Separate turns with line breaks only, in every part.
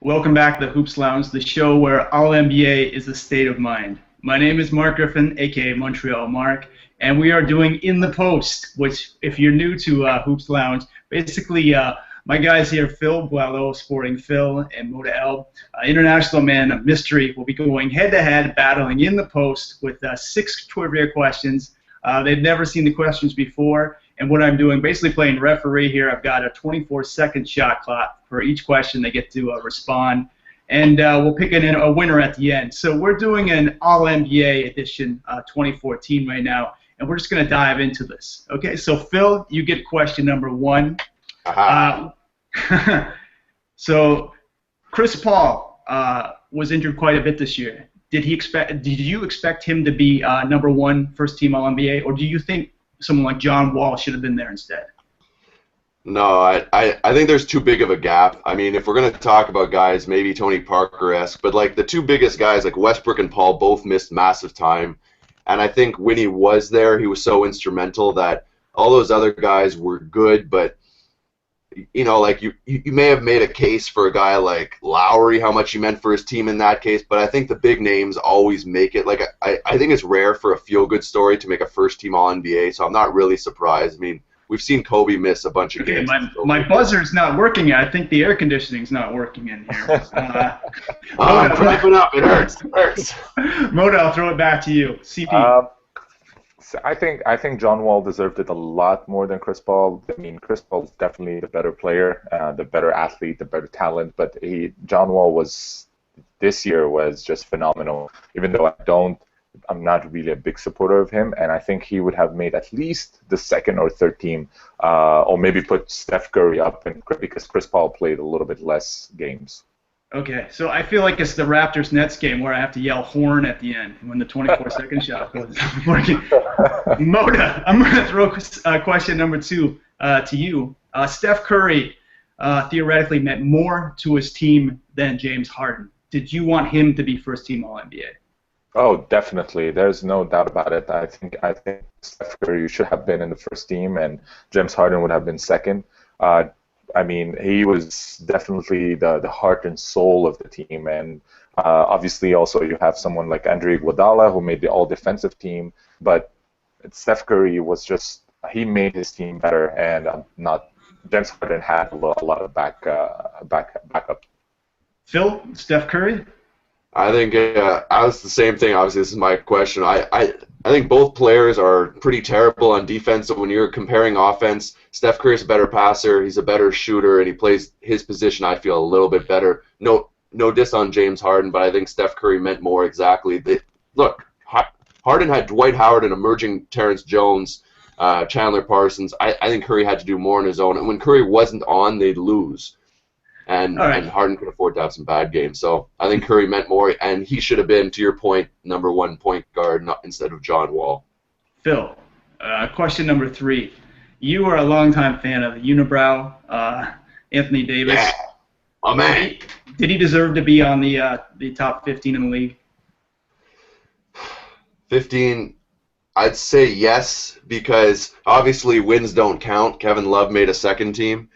Welcome back to the Hoops Lounge, the show where all NBA is a state of mind. My name is Mark Griffin, aka Montreal Mark, and we are doing In the Post, which, if you're new to Hoops Lounge, basically my guys here, Phil Boileau, Sporting Phil, and Moda El, international man of mystery, will be going head-to-head, battling in the post with 6 trivia questions. They've never seen the questions before. And what I'm doing, basically playing referee here, I've got a 24-second shot clock for each question. They get to respond, and we'll pick a winner at the end. So we're doing an All-NBA edition 2014 right now, and we're just going to dive into this. Okay, so Phil, you get question number 1. So Chris Paul was injured quite a bit this year. Did you expect him to be number 1 first-team All-NBA, or do you think someone like John Wall should have been there instead?
No, I think there's too big of a gap. I mean, if we're going to talk about guys, maybe Tony Parker-esque, but like the two biggest guys, like Westbrook and Paul, both missed massive time. And I think when he was there, he was so instrumental that all those other guys were good, but you know, like you may have made a case for a guy like Lowry, how much he meant for his team in that case, but I think the big names always make it. Like I think it's rare for a feel-good story to make a first-team All-NBA, so I'm not really surprised. I mean, we've seen Kobe miss a bunch of games.
My buzzer's not working yet. I think the air conditioning's not working in here.
I'm cramping up. It hurts. It hurts.
Moda, I'll throw it back to you. CP.
I think John Wall deserved it a lot more than Chris Paul. I mean, Chris Paul is definitely the better player, the better athlete, the better talent. But John Wall this year was just phenomenal. Even though I'm not really a big supporter of him, and I think he would have made at least the second or third team, or maybe put Steph Curry up, because Chris Paul played a little bit less games.
Okay, so I feel like it's the Raptors-Nets game where I have to yell horn at the end when the 24-second shot goes working. Moda, I'm going to throw question number 2 to you. Steph Curry theoretically meant more to his team than James Harden. Did you want him to be first-team All-NBA?
Oh, definitely. There's no doubt about it. I think Steph Curry should have been in the first team, and James Harden would have been second. I mean, he was definitely the heart and soul of the team, and obviously also you have someone like Andre Iguodala who made the all-defensive team, but Steph Curry he made his team better, and James Harden had a lot of backup.
Phil, Steph Curry?
I think I was the same thing. Obviously, this is my question. I think both players are pretty terrible on defense. So when you're comparing offense, Steph Curry's a better passer, he's a better shooter, and he plays his position, I feel, a little bit better. No diss on James Harden, but I think Steph Curry meant more exactly. Look, Harden had Dwight Howard and emerging Terrence Jones, Chandler Parsons. I think Curry had to do more on his own. And when Curry wasn't on, they'd lose. And Harden could afford to have some bad games. So I think Curry meant more, and he should have been, to your point, number 1 point guard instead of John Wall.
Phil, question number 3. You are a longtime fan of the Unibrow, Anthony Davis.
Yeah, my man.
Did he deserve to be on the top 15 in the league?
15, I'd say yes, because obviously wins don't count. Kevin Love made a second team.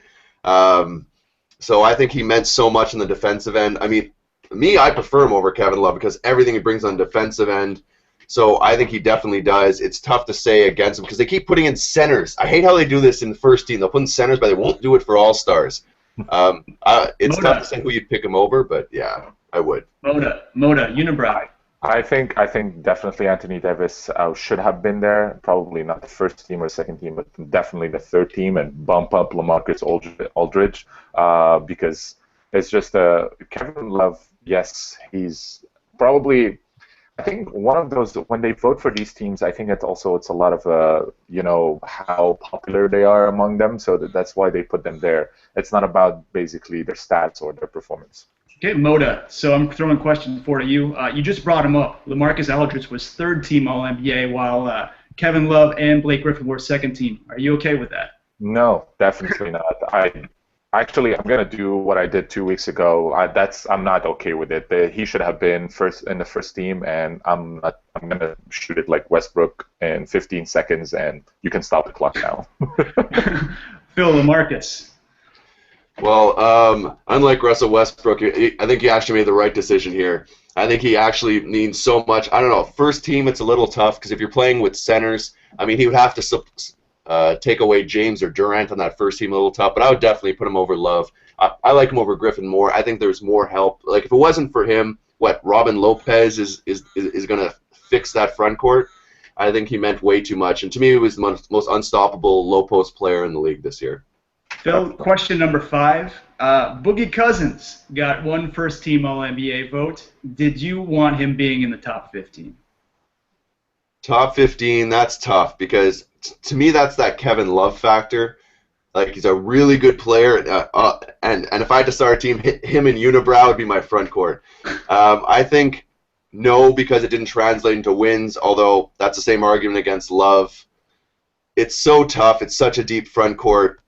So I think he meant so much in the defensive end. I mean, I prefer him over Kevin Love because everything he brings on defensive end. So I think he definitely does. It's tough to say against him because they keep putting in centers. I hate how they do this in the first team. They'll put in centers, but they won't do it for all-stars. It's tough to say who you'd pick him over, but yeah, I would.
Moda, Unibrow.
I think definitely Anthony Davis should have been there. Probably not the first team or second team, but definitely the third team, and bump up LaMarcus Aldrige because it's just Kevin Love. Yes, he's probably. I think one of those, when they vote for these teams, I think it's a lot of how popular they are among them. So that's why they put them there. It's not about basically their stats or their performance.
Okay, Moda, so I'm throwing question 4 to you. You just brought him up. LaMarcus Aldrige was third team All-NBA while Kevin Love and Blake Griffin were second team. Are you okay with that?
No, definitely not. I'm going to do what I did 2 weeks ago. I'm not okay with it. He should have been first in the first team, and I'm going to shoot it like Westbrook in 15 seconds, and you can stop the clock now.
Phil, LaMarcus.
Well, unlike Russell Westbrook, I think he actually made the right decision here. I think he actually means so much. I don't know. First team, it's a little tough because if you're playing with centers, I mean, he would have to take away James or Durant on that first team a little tough, but I would definitely put him over Love. I like him over Griffin more. I think there's more help. Like if it wasn't for him, Robin Lopez is going to fix that front court. I think he meant way too much, and to me, he was the most unstoppable low post player in the league this year.
Phil, question number 5. Boogie Cousins got one first-team All-NBA vote. Did you want him being in the top 15?
Top 15, that's tough because to me that's that Kevin Love factor. Like he's a really good player, and if I had to start a team, him and Unibrow would be my front court. I think no because it didn't translate into wins. Although that's the same argument against Love. It's so tough. It's such a deep front court.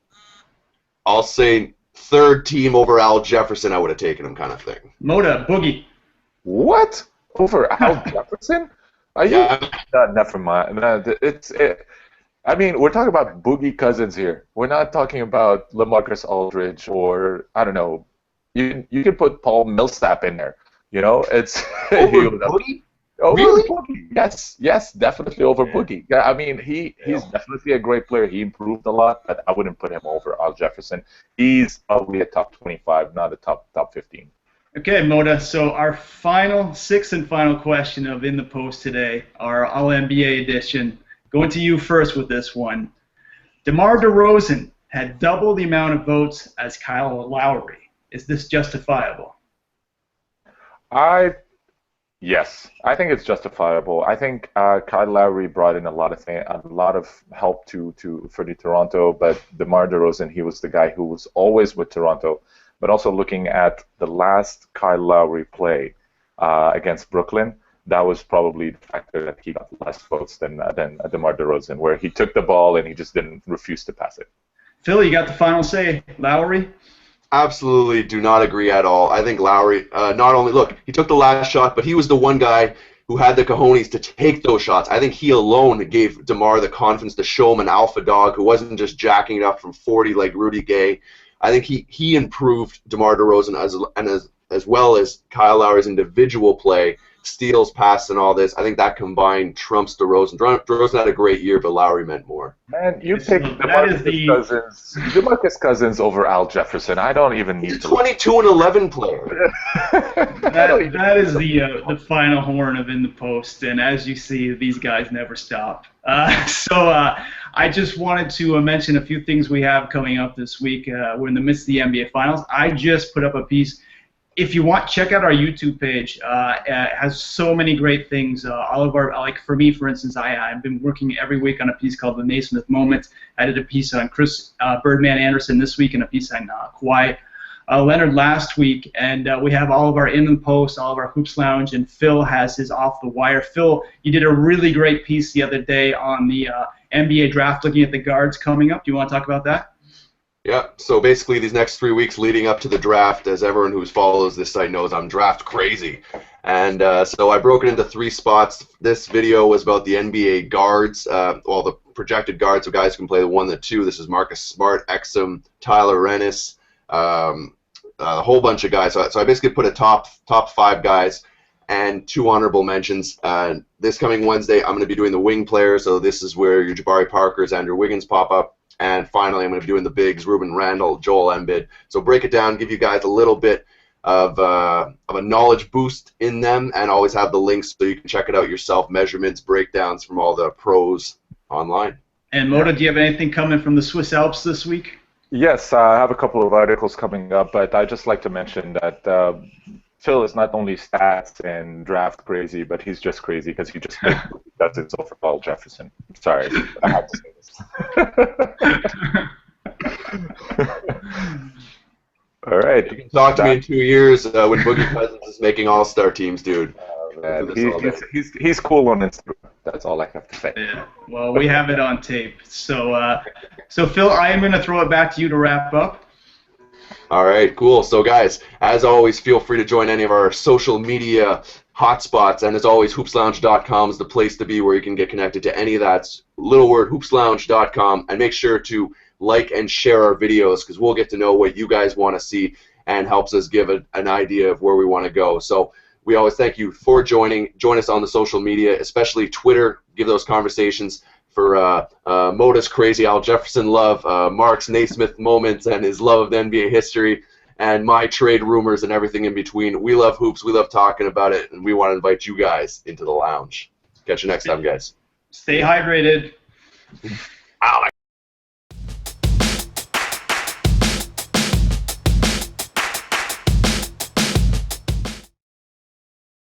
I'll say third team over Al Jefferson. I would have taken him, kind of thing.
Moda, Boogie.
What? Over Al Jefferson? Are you? Never mind. I mean, we're talking about Boogie Cousins here. We're not talking about LaMarcus Aldrige or, I don't know, you can put Paul Millsap in there. You know, it's
over Boogie?
Over
really?
Boogie. Yes, definitely over Boogie. Yeah, I mean, he's definitely a great player. He improved a lot, but I wouldn't put him over Al Jefferson. He's probably a top 25, not a top 15.
Okay, Moda, so our sixth and final question of In the Post today, our All-NBA edition. Going to you first with this one. DeMar Derozan had double the amount of votes as Kyle Lowry. Is this justifiable?
Yes, I think it's justifiable. I think Kyle Lowry brought in a lot of help for the Toronto, but DeMar Derozan, he was the guy who was always with Toronto. But also looking at the last Kyle Lowry play against Brooklyn, that was probably the factor that he got less votes than DeMar Derozan, where he took the ball and he just didn't refuse to pass it.
Phil, you got the final say. Lowry?
Absolutely do not agree at all. I think Lowry, not only, look, he took the last shot, but he was the one guy who had the cojones to take those shots. I think he alone gave DeMar the confidence to show him an alpha dog who wasn't just jacking it up from 40 like Rudy Gay. I think he improved DeMar Derozan as well as Kyle Lowry's individual play, steals, passes, and all this. I think that combined trumps DeRozan. DeRozan had a great year, but Lowry meant more.
Man, you picked DeMarcus Cousins over Al Jefferson. I don't even need to.
22 and 11 player.
that is the final horn of In the Post, and as you see, these guys never stop. I just wanted to mention a few things we have coming up this week. We're in the midst of the NBA Finals. I just put up a piece. If you want, check out our YouTube page. It has so many great things. All of our, like for me, for instance, I've been working every week on a piece called The Naismith Moment. I did a piece on Chris Birdman Anderson this week and a piece on Kawhi Leonard last week. And we have all of our In the Post, all of our Hoops Lounge, and Phil has his Off the Wire. Phil, you did a really great piece the other day on the NBA draft, looking at the guards coming up. Do you want to talk about that?
Yeah, so basically these next 3 weeks leading up to the draft, as everyone who follows this site knows, I'm draft crazy. And so I broke it into 3 spots. This video was about the NBA guards, the projected guards, so guys who can play the 1 and the 2. This is Marcus Smart, Exum, Tyler Rennis, a whole bunch of guys. So I basically put a top 5 guys and 2 honorable mentions. This coming Wednesday, I'm going to be doing the wing players, so this is where your Jabari Parkers, Andrew Wiggins pop up. And finally, I'm going to be doing the bigs, Ruben Randall, Joel Embiid. So break it down, give you guys a little bit of a knowledge boost in them, and always have the links so you can check it out yourself, measurements, breakdowns from all the pros online.
And Moda, do you have anything coming from the Swiss Alps this week?
Yes, I have a couple of articles coming up, but I'd just like to mention that Phil is not only stats and draft crazy, but he's just crazy because he just picked Cousins over Paul Jefferson. Sorry, I have to say this. All right.
You can talk to me in 2 years when Boogie Cousins is making all-star teams, dude.
He's cool on Instagram. That's all I have to say.
Yeah. Well, we have it on tape. So Phil, I am going to throw it back to you to wrap up.
All right, cool. So, guys, as always, feel free to join any of our social media hotspots. And as always, hoopslounge.com is the place to be where you can get connected to any of that. Little word, hoopslounge.com. And make sure to like and share our videos, because we'll get to know what you guys want to see and helps us give an idea of where we want to go. So we always thank you for joining. Join us on the social media, especially Twitter. Give those conversations for Moda's crazy Al Jefferson love, Mark's Naismith moments and his love of the NBA history, and my trade rumors and everything in between. We love hoops. We love talking about it, and we want to invite you guys into the lounge. Catch you next time, guys.
Stay hydrated.
Wow.